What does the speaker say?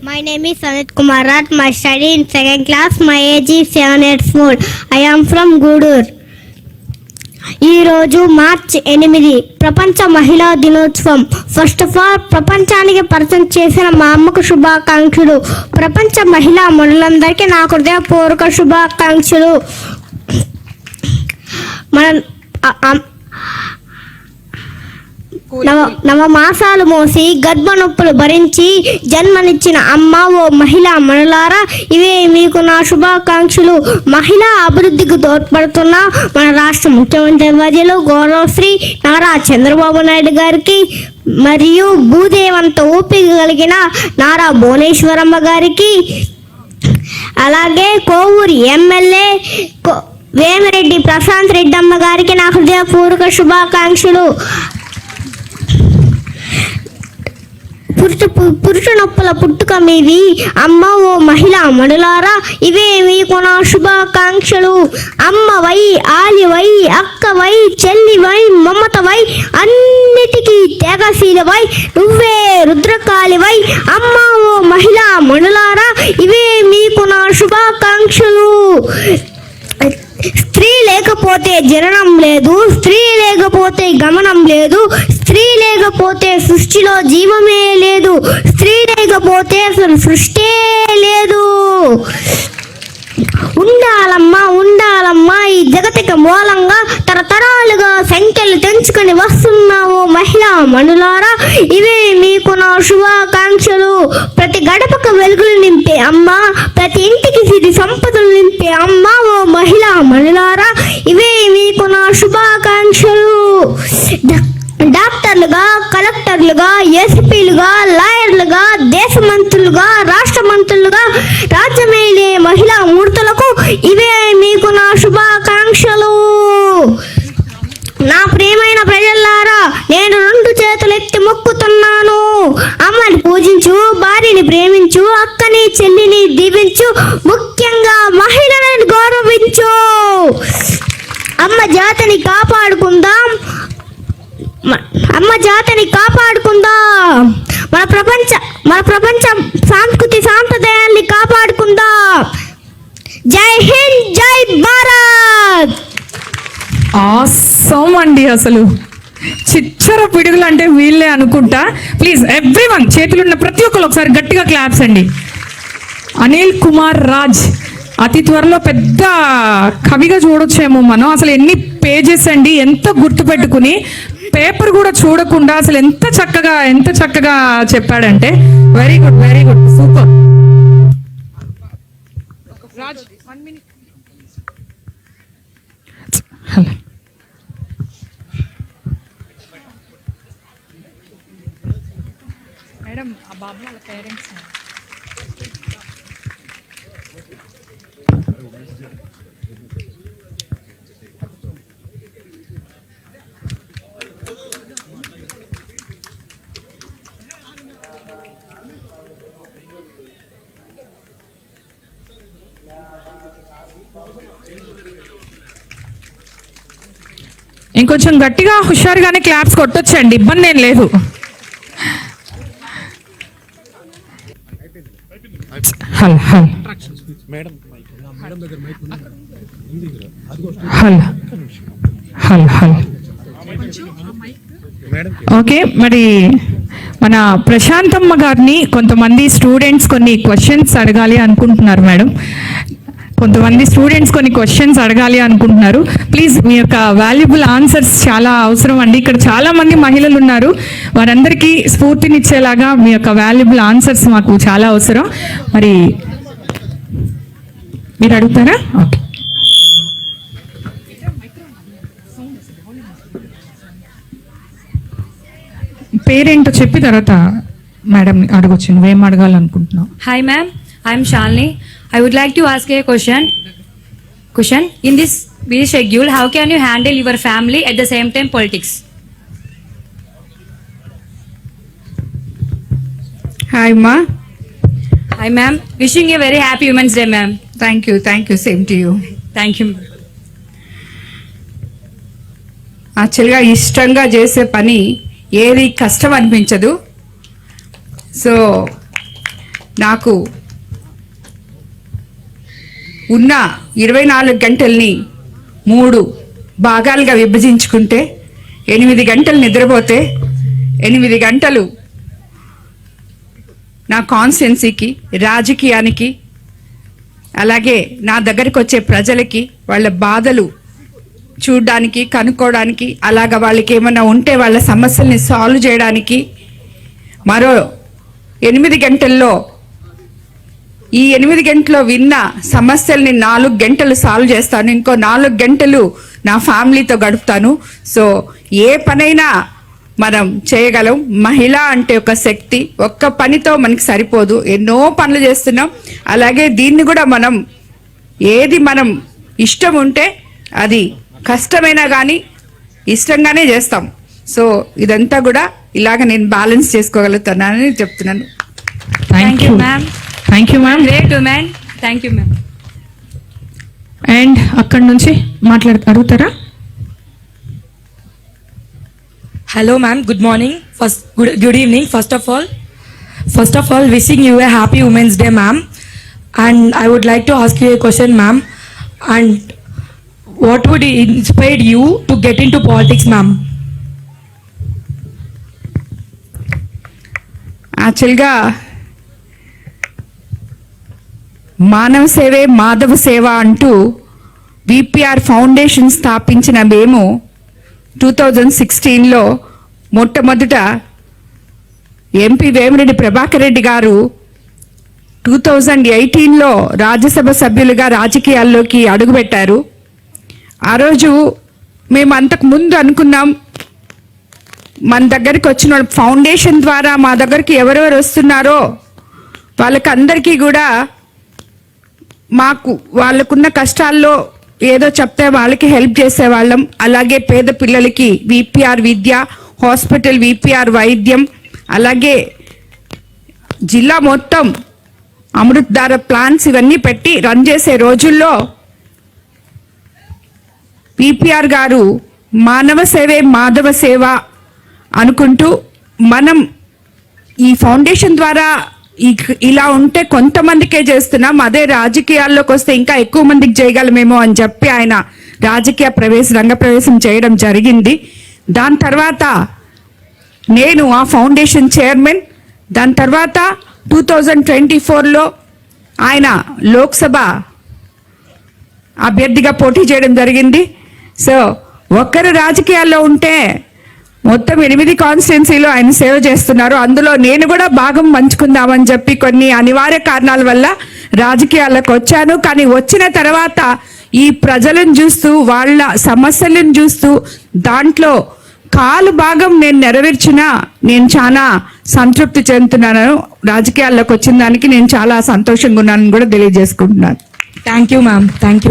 My name is Sanit Kumar Rat. My study in second class. My age is 7 years old. I am from Gudur. ఈరోజు మార్చి 8 ప్రపంచ మహిళా దినోత్సవం. First of all ప్రపంచానికి పరిచయం చేసిన మా అమ్మకు శుభాకాంక్షలు. ప్రపంచ మహిళా మనులందరికీ నా హృదయపూర్వక శుభాకాంక్షలు. నవమాసాలు మోసి గర్భ నొప్పులు భరించి జన్మనిచ్చిన అమ్మ ఓ మహిళా మనులారా, ఇవే మీకు నా శుభాకాంక్షలు. మహిళా అభివృద్ధికి తోడ్పడుతున్న మన రాష్ట్ర ముఖ్యమంత్రి వర్యులు గౌరవశ్రీ నారా చంద్రబాబు నాయుడు గారికి మరియు భూదేవంత ఓపిక కలిగిన నారా భువనేశ్వరమ్మ గారికి, అలాగే కోవూరు ఎమ్మెల్యే వేమిరెడ్డి ప్రశాంత్ రెడ్డి అమ్మ గారికి నా హృదయపూర్వక శుభాకాంక్షలు. పురుష నొప్పుల పుట్టుక మీది అమ్మ ఓ మహిళా మనులారా, ఇవే మీకు నా శుభాకాంక్షలు. అమ్మవై, ఆలివై, అక్కవై, చెల్లివై, మమతవై, అన్నిటికీ త్యాగశీలవై, నువ్వే రుద్రకాళివై అమ్మ ఓ మహిళా మనులారా, ఇవే మీకు నా శుభాకాంక్షలు. స్త్రీ లేకపోతే జననం లేదు, స్త్రీ లేకపోతే గమనం లేదు, స్త్రీ లేకపోతే సృష్టిలో జీవమే లేదు, స్త్రీ లేకపోతే అసలు సృష్టి లేదు. ఉండాలమ్మా ఈ జగతికి మూలంగా తరతరాలుగా సంఖ్యలు తెంచుకొని వస్తున్నావు మహిళా మనులారా, ఇవే మీకు నా శుభాకాంక్షలు. ప్రతి గడపకు వెలుగులు నింపే అమ్మ, ప్రతి ఇంటికి సిరి సంపదలు నింపే అమ్మ ఓ మహిళా మనులారా, ఇవే మీకు నా శుభాకాంక్షలు. డాక్టర్లుగా, కలెక్టర్లుగా, ఎస్పీలుగా, లాయర్లుగా, దేశ మంత్రులుగా, రాష్ట్ర మంత్రులుగా రాజ్యమేలే మహిళా మూర్తులకు ఇవే మీకు నా శుభాకాంక్షలు. నా ప్రియమైన ప్రజలారా, నేను 2 చేతులెత్తి మొక్కుతున్నాను. అమ్మని పూజించు, భార్యని ప్రేమించు, అక్కని చెల్లిని దీవించు, ముఖ్యంగా మహిళలను గౌరవించు. అమ్మ జాతిని కాపాడుకుందాం, అమ్మ జాతిని కాపాడుకుందాం. మన ప్రపంచ సంస్కృతి సాంప్రదాయాన్ని కాపాడుకుందాం. జై హింద్, జై భారత్. ఆసమ్ అండి, అసలు చిచ్చర పిడుగులు అంటే వీళ్ళే అనుకుంటా. ప్లీజ్ ఎవ్రీవన్, చేతులున్న ప్రతి ఒక్కరు ఒకసారి గట్టిగా క్లాప్స్ అండి. అనిల్ కుమార్ రాజ్ అతి త్వరలో పెద్ద కవిగా చూడొచ్చేమో మనం. అసలు ఎన్ని పేజెస్ అండి, ఎంత గుర్తుపెట్టుకుని పేపర్ కూడా చూడకుండా అసలు ఎంత చక్కగా చెప్పాడంటే very good super. Raj 1 minute. Hello madam, ఆ బాబు వాళ్ళ పేరెంట్స్ ఇంకొంచెం గట్టిగా హుషారుగానే క్లాప్స్ కొట్టొచ్చండి, ఇబ్బంది ఏం లేదు. ఓకే, మరి మన ప్రశాంతమ్మ గారిని కొంతమంది స్టూడెంట్స్ కొన్ని క్వశ్చన్స్ అడగాలి అనుకుంటున్నారు మేడం. ప్లీజ్ మీ యొక్క వాల్యుబుల్ ఆన్సర్స్ చాలా అవసరం అండి. ఇక్కడ చాలా మంది మహిళలు ఉన్నారు, వారందరికీ స్ఫూర్తినిచ్చేలాగా మీ యొక్క వాల్యుబుల్ ఆన్సర్స్ మాకు చాలా అవసరం. మరి మీరు అడుగుతారా? ఓకే. పేరేంటో చెప్పి తర్వాత మేడం అడగొచ్చు, నువ్వేం అడగాలనుకుంటున్నావు? Hi ma'am, I am Shalini. I would like to ask a question. In this busy schedule, how can you handle your family at the same time politics? Hi ma. Hi ma'am. Wishing you a very happy Women's Day ma'am. Thank you. Same to you. Thank you. యాక్చువల్గా ఇష్టంగా చేసే పని ఏది కష్టం అనిపించదు. So నాకు ఉన్న 24 గంటల్ని 3 భాగాలుగా విభజించుకుంటే 8 గంటలు నిద్రపోతే 8 గంటలు నా కాన్స్టిట్యున్సీకి, రాజకీయానికి, అలాగే నా దగ్గరికి వచ్చే ప్రజలకి వాళ్ళ బాధలు చూడడానికి, కనుక్కోవడానికి, అలాగ వాళ్ళకి ఏమైనా ఉంటే వాళ్ళ సమస్యల్ని సాల్వ్ చేయడానికి మరో 8 గంటల్లో ఈ 8 గంటల్లో విన్న సమస్యల్ని 4 గంటలు సాల్వ్ చేస్తాను. ఇంకో 4 గంటలు నా ఫ్యామిలీతో గడుపుతాను. సో ఏ పనైనా మనం చేయగలం. మహిళ అంటే ఒక శక్తి. ఒక్క పనితో మనకి సరిపోదు, ఎన్నో పనులు చేస్తున్నాం. అలాగే దీన్ని కూడా మనం ఏది మనం ఇష్టం ఉంటే అది కష్టమైనా కానీ ఇష్టంగానే చేస్తాం. సో ఇదంతా కూడా ఇలాగ నేను బ్యాలెన్స్ చేసుకోగలుగుతున్నానని చెప్తున్నాను. Thank you, ma'am. Thank you ma'am. Great woman. Thank you, ma'am. And అక్కడి నుంచి అడుగుతారా? Hello, ma'am. Good morning. Good evening. First of all, wishing you a happy Women's Day, ma'am. And I would like to ask you a question, ma'am. And what would inspire you to get into politics, ma'am? యాక్చువల్గా మానవ సేవే మాధవ సేవ అంటూ VPR foundation స్థాపించిన మేము 2016లో మొట్టమొదట MP Vemireddy Prabhakar Reddy గారు 2018లో రాజ్యసభ సభ్యులుగా రాజకీయాల్లోకి అడుగుపెట్టారు. ఆ రోజు మేము అంతకు ముందు అనుకున్నాం, మన దగ్గరికి వచ్చిన ఫౌండేషన్ ద్వారా మా దగ్గరికి ఎవరెవరు వస్తున్నారో వాళ్ళకందరికీ కూడా మాకు వాళ్ళకున్న కష్టాల్లో ఏదో చెప్తే వాళ్ళకి హెల్ప్ చేసేవాళ్ళం. అలాగే పేద పిల్లలకి విపిఆర్ విద్య, హాస్పిటల్ విపిఆర్ వైద్యం, అలాగే జిల్లా మొత్తం అమృతధార ప్లాన్స్ ఇవన్నీ పెట్టి రన్ చేసే రోజుల్లో విపిఆర్ గారు మానవ సేవే మాధవ సేవ అనుకుంటూ మనం ఈ ఫౌండేషన్ ద్వారా ఇలా ఉంటే కొంతమందికే చేస్తున్నాం, అదే రాజకీయాల్లోకి వస్తే ఇంకా ఎక్కువ మందికి చేయగలమేమో అని చెప్పి ఆయన రాజకీయ రంగప్రవేశం చేయడం జరిగింది. దాని తర్వాత నేను ఆ ఫౌండేషన్ చైర్మన్. దాని తర్వాత 2024లో ఆయన లోక్సభ అభ్యర్థిగా పోటీ చేయడం జరిగింది. సో ఒక్కరు రాజకీయాల్లో ఉంటే మొత్తం 8 కాన్స్టిట్యున్సీలో ఆయన సేవ చేస్తున్నారు. అందులో నేను కూడా భాగం పంచుకుందామని చెప్పి కొన్ని అనివార్య కారణాల వల్ల రాజకీయాలకు వచ్చాను. కానీ వచ్చిన తర్వాత ఈ ప్రజలను చూస్తూ, వాళ్ళ సమస్యలను చూస్తూ, దాంట్లో కాలు భాగం నేను నెరవేర్చినా నేను చాలా సంతృప్తి చెందుతున్నాను. రాజకీయాల్లోకి వచ్చిన దానికి నేను చాలా సంతోషంగా ఉన్నానని కూడా తెలియజేసుకుంటున్నాను. Thank you, ma'am. Thank you.